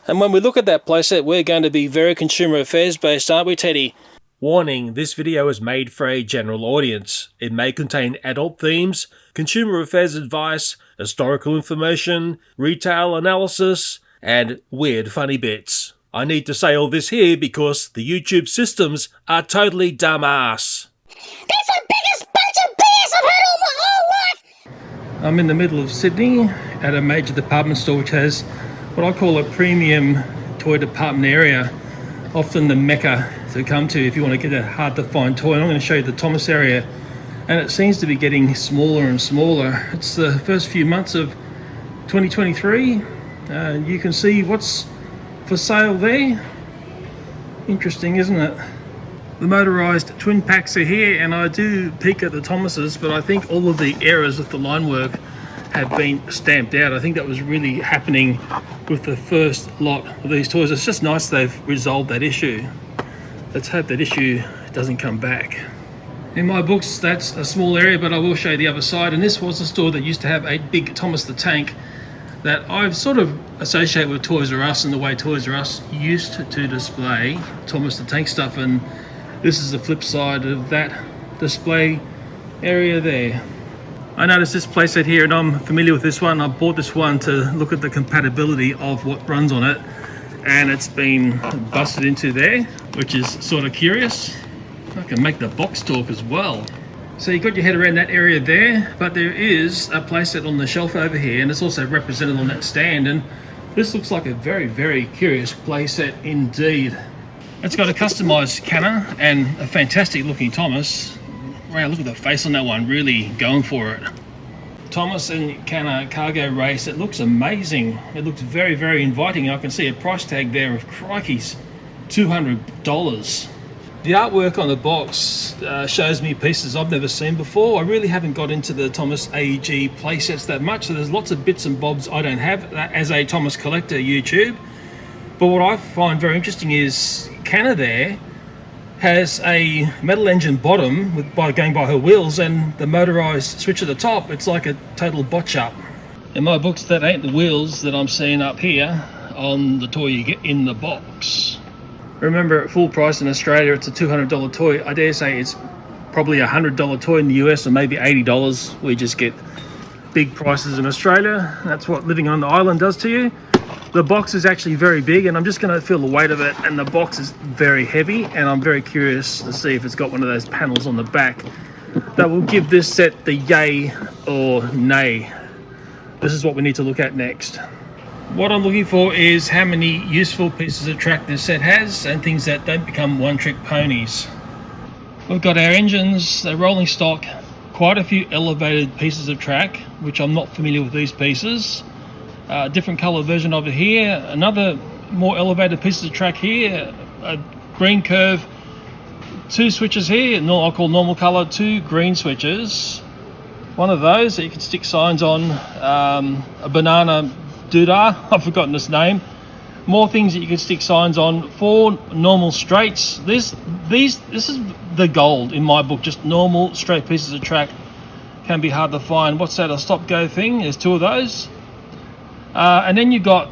And when we look at that playset, we're going to be very consumer affairs based, aren't we, Teddy? Warning, this video is made for a general audience. It may contain adult themes, consumer affairs advice, historical information, retail analysis, and weird funny bits. I need to say all this here because the YouTube systems are totally dumbass. That's the biggest bunch of BS I've heard all my whole life! I'm in the middle of Sydney at a major department store which has what I call a premium toy department area, often the mecca to come to if you want to get a hard to find toy. And I'm going to show you the Thomas area, and it seems to be getting smaller and smaller. It's the first few months of 2023. You can see what's for sale there. Interesting, isn't it? The motorised twin packs are here, and I do peek at the Thomases, but I think all of the errors with the line work have been stamped out. I think that was really happening with the first lot of these toys. It's just nice they've resolved that issue. Let's hope that issue doesn't come back. In my books, that's a small area, but I will show you the other side. And this was a store that used to have a big Thomas the Tank that I've sort of associated with Toys R Us and the way Toys R Us used to display Thomas the Tank stuff. And this is the flip side of that display area there. I noticed this playset here, and I'm familiar with this one. I bought this one to look at the compatibility of what runs on it, and it's been busted into there, which is sort of curious. I can make the box talk as well. So you got your head around that area there, but there is a playset on the shelf over here, and it's also represented on that stand, and this looks like a very, very curious playset indeed. It's got a customised canner and a fantastic looking Thomas. Wow, look at the face on that one, really going for it. Thomas and Canner cargo race, it looks amazing. It looks very, very inviting. I can see a price tag there of crikeys, $200. The artwork on the box shows me pieces I've never seen before. I really haven't got into the Thomas AEG playsets that much, so there's lots of bits and bobs I don't have as a Thomas collector YouTube. But what I find very interesting is Canner there has a metal engine bottom going by her wheels, and the motorized switch at the top. It's like a total botch up. In my books, that ain't the wheels that I'm seeing up here on the toy you get in the box. Remember, at full price in Australia, it's a $200 toy. I dare say it's probably a $100 toy in the US, or maybe $80. We just get big prices in Australia. That's what living on the island does to you. The box is actually very big, and I'm just going to feel the weight of it, and the box is very heavy, and I'm very curious to see if it's got one of those panels on the back that will give this set the yay or nay. This is what we need to look at next. What I'm looking for is how many useful pieces of track this set has, and things that don't become one-trick ponies. We've got our engines, they're rolling stock, quite a few elevated pieces of track, which I'm not familiar with these pieces. Different color version over here, another more elevated pieces of track here, a green curve, two switches here, I'll call normal color, two green switches, one of those that you can stick signs on, a banana doodah, I've forgotten its name, more things that you can stick signs on, four normal straights. This is the gold in my book, just normal straight pieces of track. Can be hard to find. What's that, a stop go thing? There's two of those. And then you've got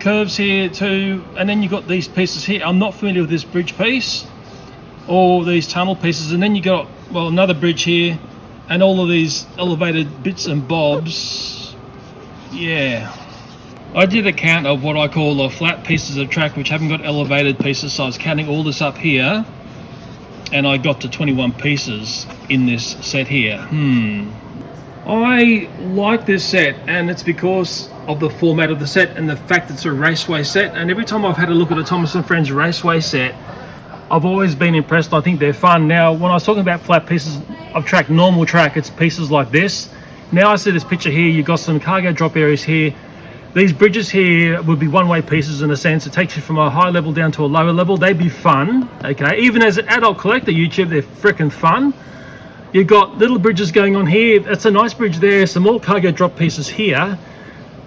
curves here too, and then you've got these pieces here. I'm not familiar with this bridge piece or these tunnel pieces, and then you got, well, another bridge here and all of these elevated bits and bobs. Yeah, I did a count of what I call the flat pieces of track which haven't got elevated pieces, so I was counting all this up here, and I got to 21 pieces in this set here. I like this set, and it's because of the format of the set and the fact it's a raceway set. And every time I've had a look at a Thomas & Friends raceway set, I've always been impressed. I think they're fun. Now, when I was talking about flat pieces of track, normal track, it's pieces like this. Now I see this picture here, you've got some cargo drop areas here. These bridges here would be one-way pieces in a sense. It takes you from a high level down to a lower level. They'd be fun, okay? Even as an adult collector YouTube, they're freaking fun. You've got little bridges going on here. That's a nice bridge there. Some more cargo drop pieces here.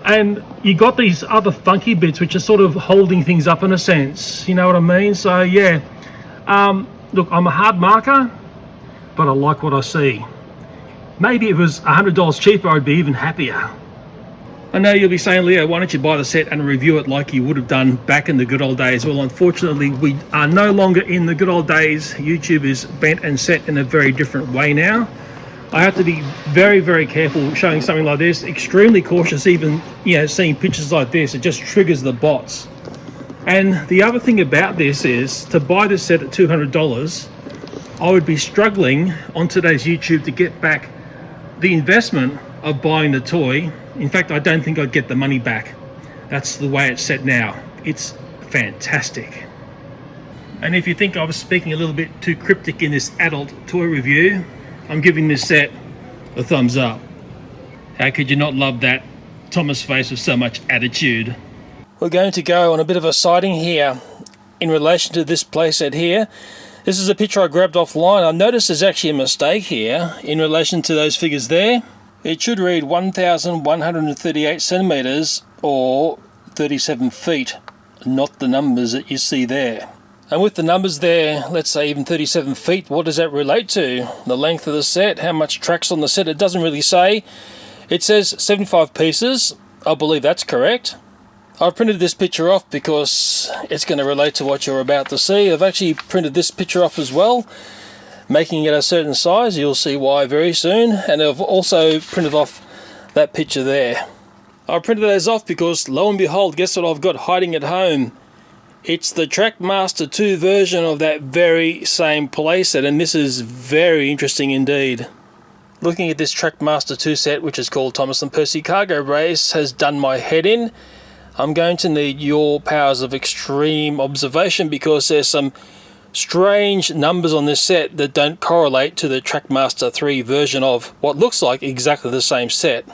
And you got these other funky bits which are sort of holding things up in a sense. You know what I mean? So yeah. Look, I'm a hard marker, but I like what I see. Maybe if it was $100 cheaper, I'd be even happier. I know you'll be saying, Leo, why don't you buy the set and review it like you would have done back in the good old days? Well, unfortunately, we are no longer in the good old days. YouTube is bent and set in a very different way now. I have to be very, very careful showing something like this, extremely cautious, even, seeing pictures like this. It just triggers the bots. And the other thing about this is, to buy this set at $200, I would be struggling on today's YouTube to get back the investment of buying the toy. In fact, I don't think I'd get the money back. That's the way it's set now. It's fantastic. And if you think I was speaking a little bit too cryptic in this adult toy review, I'm giving this set a thumbs up. How could you not love that Thomas face with so much attitude? We're going to go on a bit of a sighting here in relation to this playset here. This is a picture I grabbed offline. I noticed there's actually a mistake here in relation to those figures there. It should read 1,138 centimeters or 37 feet, not the numbers that you see there. And with the numbers there, let's say even 37 feet, what does that relate to? The length of the set, how much track's on the set? It doesn't really say. It says 75 pieces. I believe that's correct. I've printed this picture off because it's going to relate to what you're about to see. I've actually printed this picture off as well, making it a certain size. You'll see why very soon. And I've also printed off that picture there. I printed those off because, lo and behold, guess what I've got hiding at home? It's the Trackmaster 2 version of that very same playset, and this is very interesting indeed. Looking at this Trackmaster 2 set, which is called Thomas & Percy Cargo Race, has done my head in. I'm going to need your powers of extreme observation because there's some strange numbers on this set that don't correlate to the Trackmaster 3 version of what looks like exactly the same set.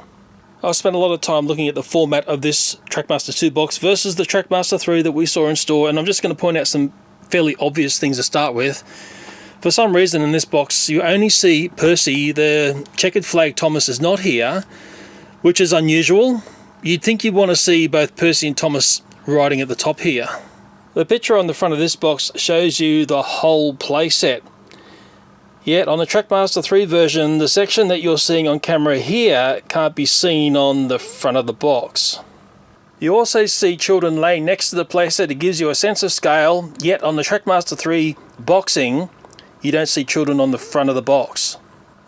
I've spent a lot of time looking at the format of this Trackmaster 2 box versus the Trackmaster 3 that we saw in store, and I'm just going to point out some fairly obvious things to start with. For some reason in this box you only see Percy. The checkered flag Thomas is not here, which is unusual. You'd think you'd want to see both Percy and Thomas riding at the top here. The picture on the front of this box shows you the whole playset. Yet on the Trackmaster 3 version, the section that you're seeing on camera here can't be seen on the front of the box. You also see children laying next to the playset. It gives you a sense of scale, yet on the Trackmaster 3 boxing, you don't see children on the front of the box.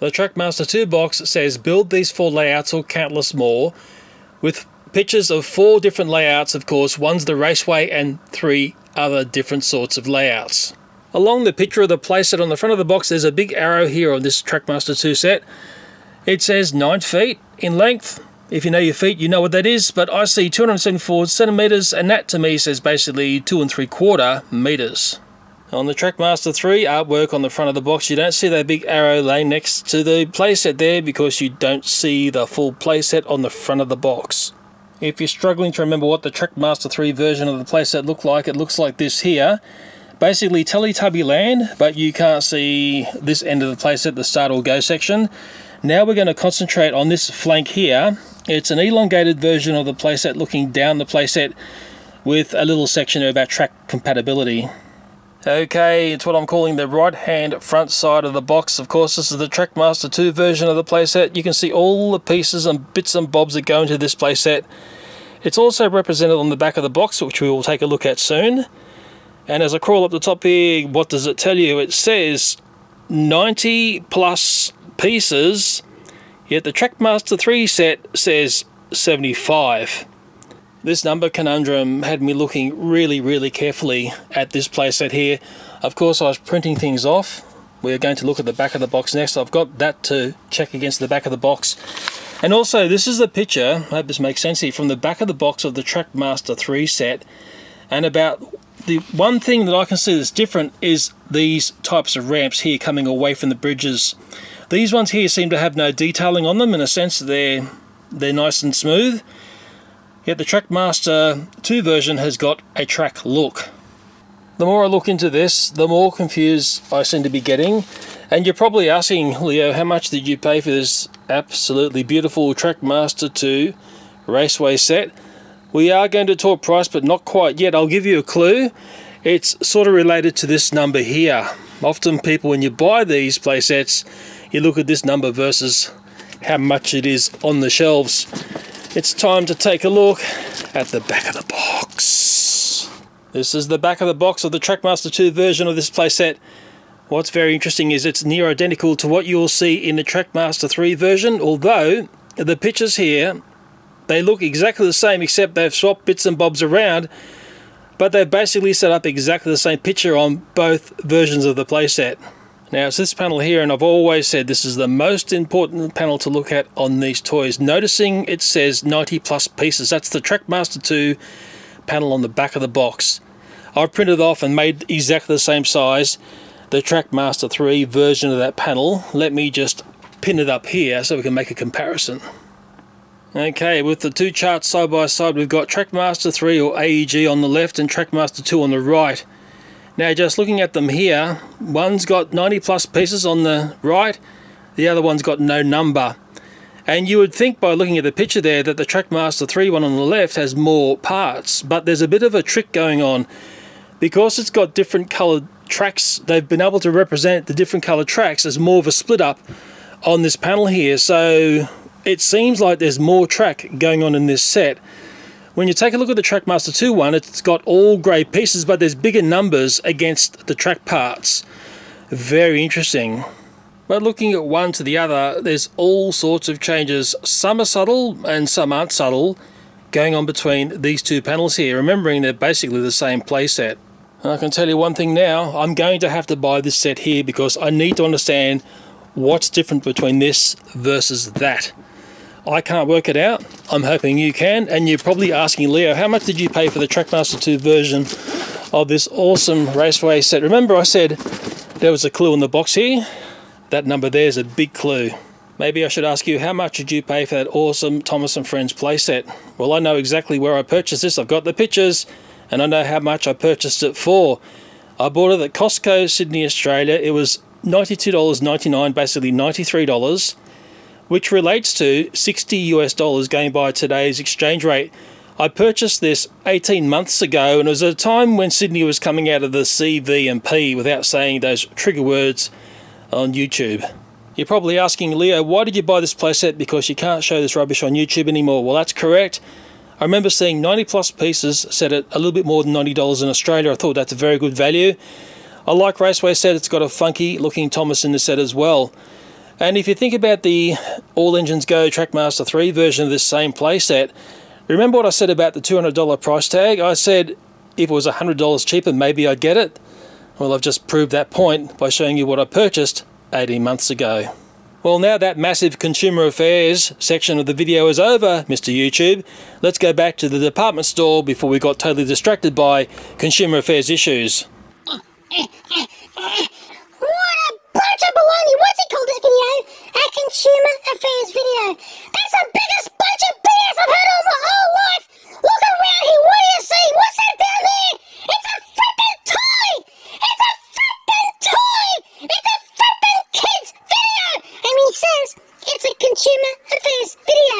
The Trackmaster 2 box says build these 4 layouts or countless more, with pictures of 4 different layouts. Of course, one's the raceway and 3 other different sorts of layouts. Along the picture of the playset on the front of the box, there's a big arrow here on this Trackmaster 2 set. It says 9 feet in length. If you know your feet, you know what that is, but I see 274 centimeters, and that to me says basically 2 3/4 meters. On the Trackmaster 3 artwork on the front of the box, you don't see that big arrow laying next to the playset there because you don't see the full playset on the front of the box. If you're struggling to remember what the Trackmaster 3 version of the playset looked like, it looks like this here. Basically Teletubby Land, but you can't see this end of the playset, the start or go section. Now we're going to concentrate on this flank here. It's an elongated version of the playset looking down the playset with a little section about track compatibility. Okay, it's what I'm calling the right hand front side of the box. Of course, this is the Trackmaster 2 version of the playset. You can see all the pieces and bits and bobs that go into this playset. It's also represented on the back of the box, which we will take a look at soon. And as I crawl up the top here, what does it tell you? It says 90 plus pieces, yet the Trackmaster 3 set says 75. This number conundrum had me looking really carefully at this playset here. Of course, I was printing things off. We're going to look at the back of the box next. I've got that to check against the back of the box. And also, this is the picture, I hope this makes sense here, from the back of the box of the Trackmaster 3 set. And about the one thing that I can see that's different is these types of ramps here coming away from the bridges. These ones here seem to have no detailing on them. In a sense, they're nice and smooth. Yet the Trackmaster 2 version has got a track look. The more I look into this, the more confused I seem to be getting. And you're probably asking, Leo, how much did you pay for this absolutely beautiful Trackmaster 2 Raceway set? We are going to talk price, but not quite yet. I'll give you a clue. It's sort of related to this number here. Often people, when you buy these playsets, you look at this number versus how much it is on the shelves. It's time to take a look at the back of the box. This is the back of the box of the Trackmaster 2 version of this playset. What's very interesting is it's near identical to what you'll see in the Trackmaster 3 version, although the pictures here, they look exactly the same except they've swapped bits and bobs around, but they've basically set up exactly the same picture on both versions of the playset. Now it's this panel here, and I've always said this is the most important panel to look at on these toys. Noticing it says 90 plus pieces, that's the Trackmaster 2 panel on the back of the box. I've printed off and made exactly the same size the Trackmaster 3 version of that panel. Let me just pin it up here so we can make a comparison. Okay, with the two charts side by side, we've got Trackmaster 3 or AEG on the left and Trackmaster 2 on the right. Now just looking at them here, one's got 90 plus pieces on the right, the other one's got no number. And you would think by looking at the picture there that the Trackmaster 3 one on the left has more parts, but there's a bit of a trick going on. Because it's got different coloured tracks, they've been able to represent the different coloured tracks as more of a split up on this panel here. So it seems like there's more track going on in this set. When you take a look at the Trackmaster 2 one, it's got all grey pieces, but there's bigger numbers against the track parts. Very interesting. But looking at one to the other, there's all sorts of changes. Some are subtle and some aren't subtle going on between these two panels here, remembering they're basically the same playset. And I can tell you one thing now, I'm going to have to buy this set here because I need to understand what's different between this versus that. I can't work it out. I'm hoping you can, and you're probably asking, Leo, how much did you pay for the Trackmaster 2 version of this awesome Raceway set? Remember I said there was a clue in the box here? That number there is a big clue. Maybe I should ask you, how much did you pay for that awesome Thomas & Friends playset? Well, I know exactly where I purchased this. I've got the pictures, and I know how much I purchased it for. I bought it at Costco, Sydney, Australia. It was $92.99, basically $93. Which relates to $60 US going by today's exchange rate. I purchased this 18 months ago, and it was at a time when Sydney was coming out of the C, V and P without saying those trigger words on YouTube. You're probably asking, Leo, why did you buy this playset? Because you can't show this rubbish on YouTube anymore. Well, that's correct. I remember seeing 90 plus pieces set at a little bit more than $90 in Australia. I thought that's a very good value. I like Raceway set. It's got a funky looking Thomas in the set as well. And if you think about the All Engines Go Trackmaster 3 version of this same playset, remember what I said about the $200 price tag? I said if it was $100 cheaper, maybe I'd get it. Well, I've just proved that point by showing you what I purchased 18 months ago. Well, now that massive consumer affairs section of the video is over, Mr. YouTube, let's go back to the department store before we got totally distracted by consumer affairs issues. What a bunch of baloney! What's he called this video? A consumer affairs video. That's the biggest bunch of BS I've heard all my whole life! Look around here, what do you see? What's that down there? It's a freaking toy! It's a freaking toy! It's a freaking kid's video! And he says it's a consumer affairs video.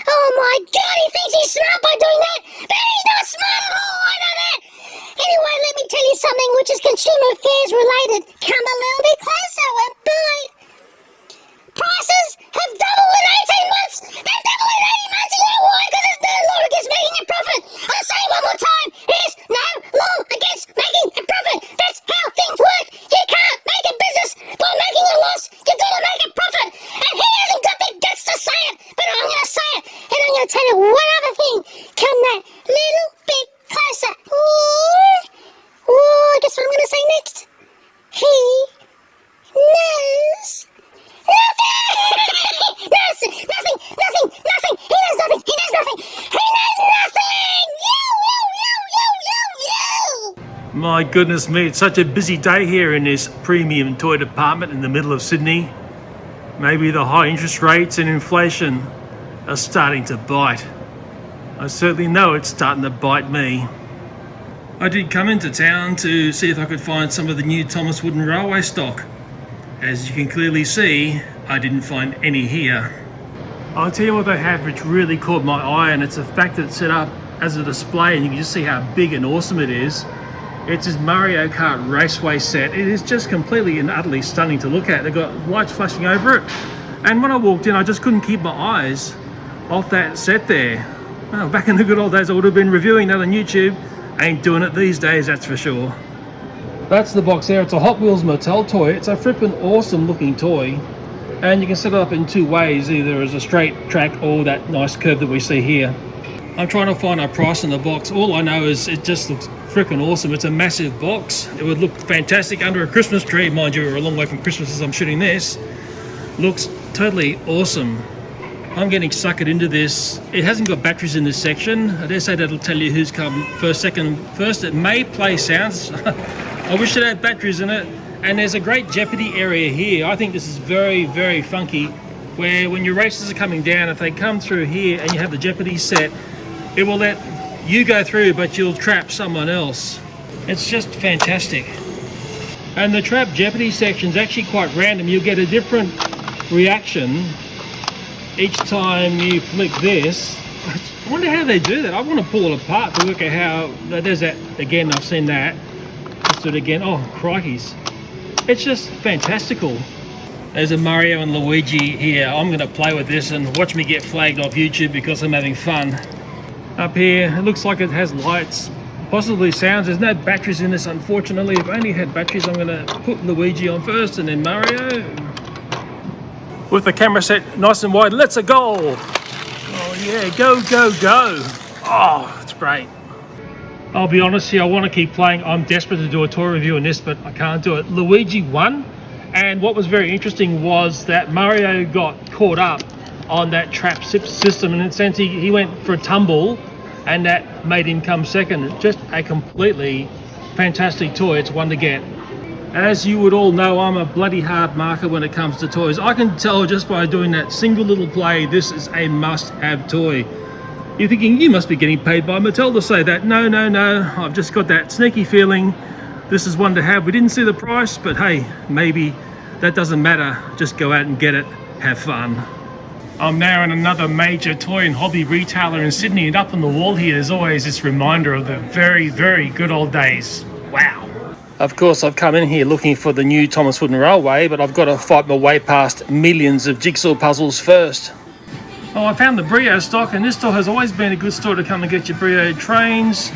Oh my god, he thinks he's smart by doing that! But he's not smart at all, I know that! Anyway, let me tell you something which is consumer affairs related. Come a little bit closer and bite. Prices have doubled in 18 months. They've doubled in 18 months. You know why? Because there's no law against making a profit. I'll say it one more time. There's no law against making a profit. That's how things work. You can't make a business by making a loss. You've got to make a profit. And he hasn't got the guts to say it. But I'm going to say it. And I'm going to tell you one other thing. Come that little bit closer. Whoa, guess what I'm going to say next? He knows nothing! Nothing! He knows nothing! He knows nothing! You! My goodness me, it's such a busy day here in this premium toy department in the middle of Sydney. Maybe the high interest rates and inflation are starting to bite. I certainly know it's starting to bite me. I did come into town to see if I could find some of the new Thomas Wooden Railway stock. As you can clearly see, I didn't find any here. I'll tell you what they have which really caught my eye, and it's the fact that it's set up as a display and you can just see how big and awesome it is. It's this Mario Kart Raceway set. It is just completely and utterly stunning to look at. They've got lights flashing over it, and when I walked in I just couldn't keep my eyes off that set there. Well, back in the good old days, I would have been reviewing that on YouTube. Ain't doing it these days, that's for sure. That's the box there. It's a Hot Wheels Mattel toy. It's a flippin' awesome looking toy. And you can set it up in two ways, either as a straight track or that nice curve that we see here. I'm trying to find a price in the box. All I know is it just looks freaking awesome. It's a massive box. It would look fantastic under a Christmas tree. Mind you, we're a long way from Christmas as I'm shooting this. Looks totally awesome. I'm getting suckered into this. It hasn't got batteries in this section. I dare say that'll tell you who's come first, second, first. It may play sounds. I wish it had batteries in it. And there's a great Jeopardy area here. I think this is very, very funky, where when your racers are coming down, if they come through here and you have the Jeopardy set, it will let you go through, but you'll trap someone else. It's just fantastic. And the trap Jeopardy section is actually quite random. You'll get a different reaction each time you flick this. I wonder how they do that. I want to pull it apart to work out how. There's that again. I've seen that. Let's do it again. Oh, crikeys. It's just fantastical. There's a Mario and Luigi here. I'm going to play with this and watch me get flagged off YouTube because I'm having fun. Up here, it looks like it has lights, possibly sounds. There's no batteries in this, unfortunately. If I only had batteries, I'm going to put Luigi on first and then Mario. With the camera set nice and wide, let's go! Oh yeah, go, go, go! Oh, it's great. I'll be honest here, I want to keep playing. I'm desperate to do a toy review on this, but I can't do it. Luigi won, and what was very interesting was that Mario got caught up on that trap system, and in a sense he went for a tumble, and that made him come second. Just a completely fantastic toy. It's one to get. As you would all know, I'm a bloody hard marker when it comes to toys. I can tell just by doing that single little play, this is a must-have toy. You're thinking, you must be getting paid by Mattel to say that. No, no, no. I've just got that sneaky feeling this is one to have. We didn't see the price, but hey, maybe that doesn't matter. Just go out and get it. Have fun. I'm now in another major toy and hobby retailer in Sydney, and up on the wall here there's always this reminder of the very, very good old days. Wow. Of course, I've come in here looking for the new Thomas Wooden Railway, but I've got to fight my way past millions of jigsaw puzzles first. Oh, I found the Brio stock, and this store has always been a good store to come and get your Brio trains,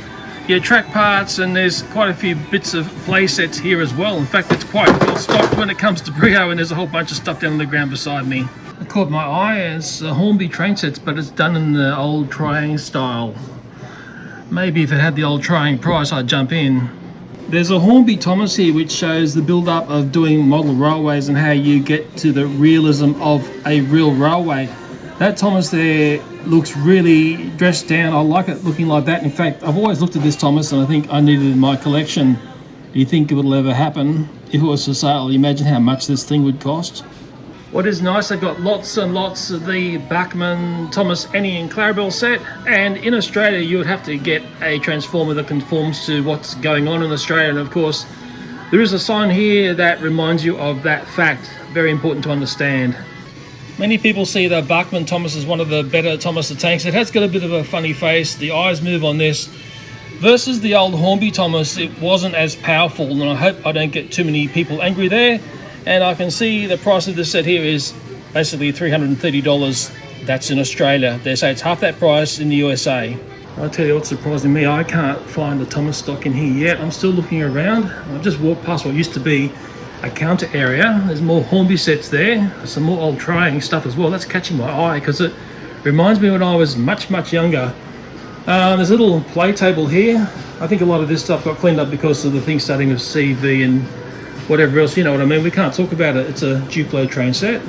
your track parts, and there's quite a few bits of play sets here as well. In fact, it's quite well stocked when it comes to Brio, and there's a whole bunch of stuff down on the ground beside me. It caught my eye as Hornby train sets, but it's done in the old Triang style. Maybe if it had the old Triang price, I'd jump in. There's a Hornby Thomas here which shows the build-up of doing model railways and how you get to the realism of a real railway. That Thomas there looks really dressed down. I like it looking like that. In fact, I've always looked at this Thomas and I think I need it in my collection. Do you think it will ever happen? If it was for sale, imagine how much this thing would cost. What is nice, they've got lots and lots of the Bachmann, Thomas, Annie and Clarabelle set, and in Australia you would have to get a transformer that conforms to what's going on in Australia, and of course there is a sign here that reminds you of that fact. Very important to understand. Many people see the Bachmann Thomas as one of the better Thomas the Tanks. It has got a bit of a funny face, the eyes move on this. Versus the old Hornby Thomas, it wasn't as powerful, and I hope I don't get too many people angry there. And I can see the price of this set here is basically $330. That's in Australia. They say it's half that price in the USA. I'll tell you what's surprising me, I can't find the Thomas stock in here yet. I'm still looking around. I've just walked past what used to be a counter area. There's more Hornby sets there, some more old Triang stuff as well. That's catching my eye because it reminds me when I was much, much younger. There's a little play table here. I think a lot of this stuff got cleaned up because of the thing starting with CV and whatever else, you know what I mean. We can't talk about it. It's a Duplo train set.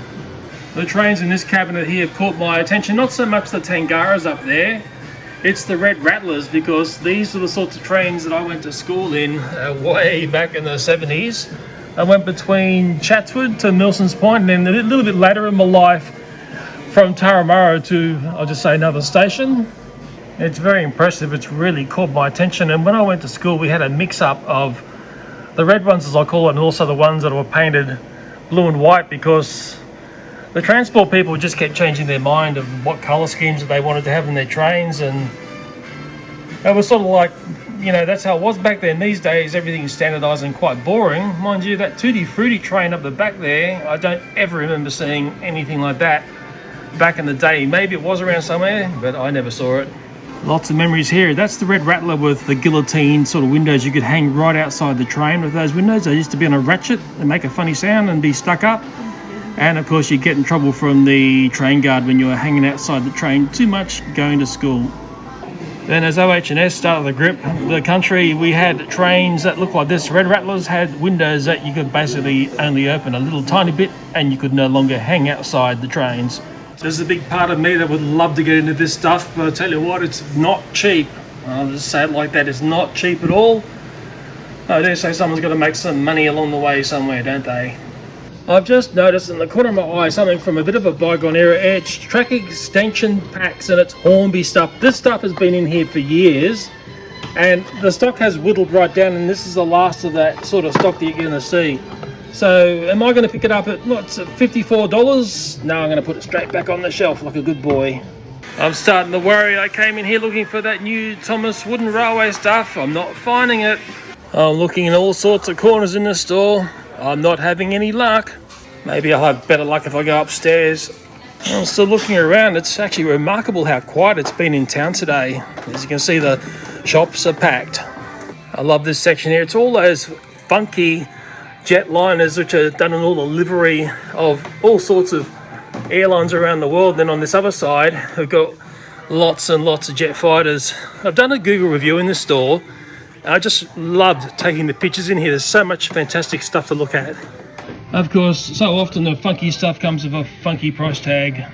The trains in this cabinet here have caught my attention. Not so much the Tangaras up there, it's the Red Rattlers, because these are the sorts of trains that I went to school in way back in the 70s. I went between Chatswood to Milsons Point, and then a little bit later in my life from Taramara to, I'll just say, another station. It's very impressive. It's really caught my attention. And when I went to school, we had a mix-up of the red ones, as I call it, and also the ones that were painted blue and white, because the transport people just kept changing their mind of what colour schemes that they wanted to have in their trains, and it was sort of like, you know, that's how it was back then. These days, everything is standardised and quite boring. Mind you, that Tutti Frutti train up the back there, I don't ever remember seeing anything like that. back in the day. Maybe it was around somewhere, but I never saw it. Lots of memories here. That's the Red Rattler with the guillotine sort of windows. You could hang right outside the train with those windows. They used to be on a ratchet and make a funny sound and be stuck up. And of course you get in trouble from the train guard when you were hanging outside the train too much going to school. Then as OH&S started the grip the country, we had trains that looked like this. Red Rattlers had windows that you could basically only open a little tiny bit and you could no longer hang outside the trains. There's a big part of me that would love to get into this stuff, but I tell you what, it's not cheap. I'll just say it like that, it's not cheap at all. I dare say someone's got to make some money along the way somewhere, don't they? I've just noticed in the corner of my eye something from a bit of a bygone era. It's track extension packs and it's Hornby stuff. This stuff has been in here for years and the stock has whittled right down, and this is the last of that sort of stock that you're going to see. So am I going to pick it up at what's it, $54? No, I'm going to put it straight back on the shelf like a good boy. I'm starting to worry. I came in here looking for that new Thomas Wooden Railway stuff. I'm not finding it. I'm looking in all sorts of corners in the store. I'm not having any luck. Maybe I'll have better luck if I go upstairs. I'm still looking around. It's actually remarkable how quiet it's been in town today. As you can see, the shops are packed. I love this section here. It's all those funky jetliners which are done in all the livery of all sorts of airlines around the world. Then on this other side, we've got lots and lots of jet fighters. I've done a Google review in the store. I just loved taking the pictures in here. There's so much fantastic stuff to look at. Of course, so often the funky stuff comes with a funky price tag.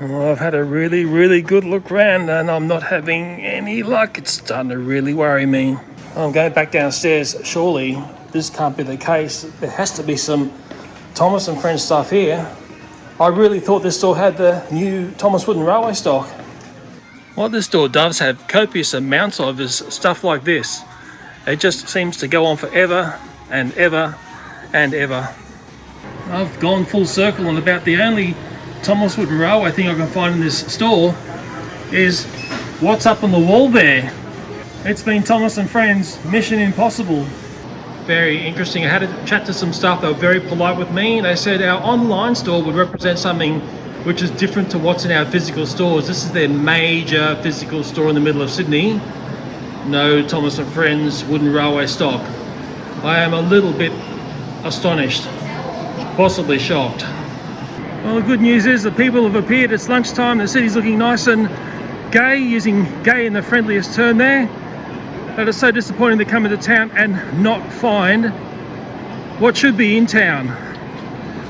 Well, I've had a really good look around and I'm not having any luck. It's starting to really worry me. I'm going back downstairs. Surely this can't be the case. There has to be some Thomas and Friends stuff here. I really thought this store had the new Thomas Wooden Railway stock. What this store does have copious amounts of is stuff like this. It just seems to go on forever and ever and ever. I've gone full circle, and about the only Thomas Wooden Railway thing I can find in this store is what's up on the wall there. It's been Thomas and Friends Mission Impossible. Very interesting. I had a chat to some staff. They were very polite with me. They said our online store would represent something which is different to what's in our physical stores. This is their major physical store in the middle of Sydney. No Thomas and Friends Wooden Railway stock. I am a little bit astonished, possibly shocked. Well, the good news is the people have appeared. It's lunchtime. The city's looking nice and gay, using gay in the friendliest term there. But it's so disappointing to come into town and not find what should be in town.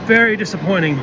Very disappointing.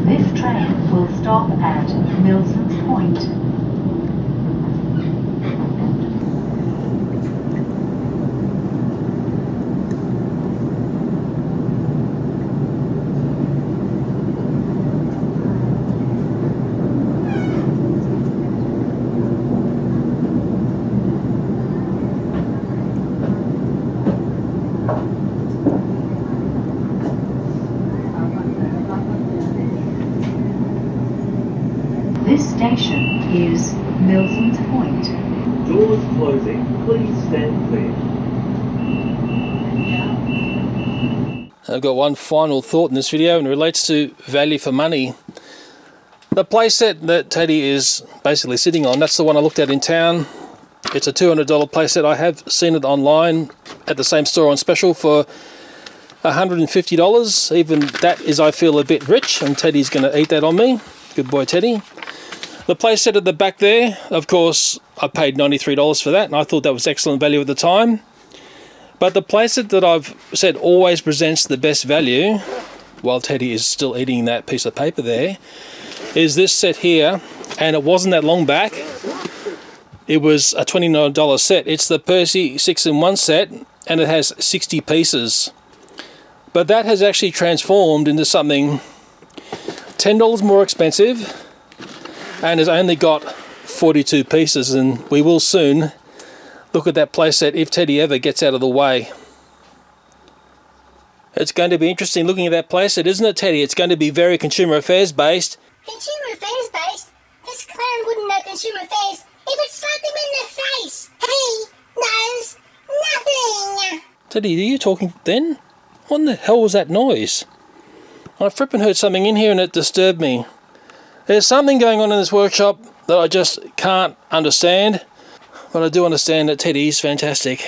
This train will stop at Milson's Point. This station is Milson's Point. Doors closing. Please stand clear. I've got one final thought in this video, and it relates to value for money. The playset that Teddy is basically sitting on, that's the one I looked at in town. It's a $200 playset. I have seen it online at the same store on special for $150. Even that is, I feel, a bit rich, and Teddy's going to eat that on me. Good boy, Teddy. The playset at the back there, of course, I paid $93 for that, and I thought that was excellent value at the time. But the playset that I've said always presents the best value while Teddy is still eating that piece of paper there, is this set here, and it wasn't that long back. It was a $29 set. It's the Percy 6-in-1 set, and it has 60 pieces. But that has actually transformed into something $10 more expensive, and has only got 42 pieces, and we will soon look at that playset if Teddy ever gets out of the way. It's going to be interesting looking at that playset, isn't it, Teddy? It's going to be very consumer affairs based. Consumer affairs based? This clown wouldn't know consumer affairs if it slapped him in the face. He knows nothing. Teddy, are you talking then? What in the hell was that noise? I frippin' heard something in here and it disturbed me. There's something going on in this workshop that I just can't understand, but I do understand that Teddy is fantastic.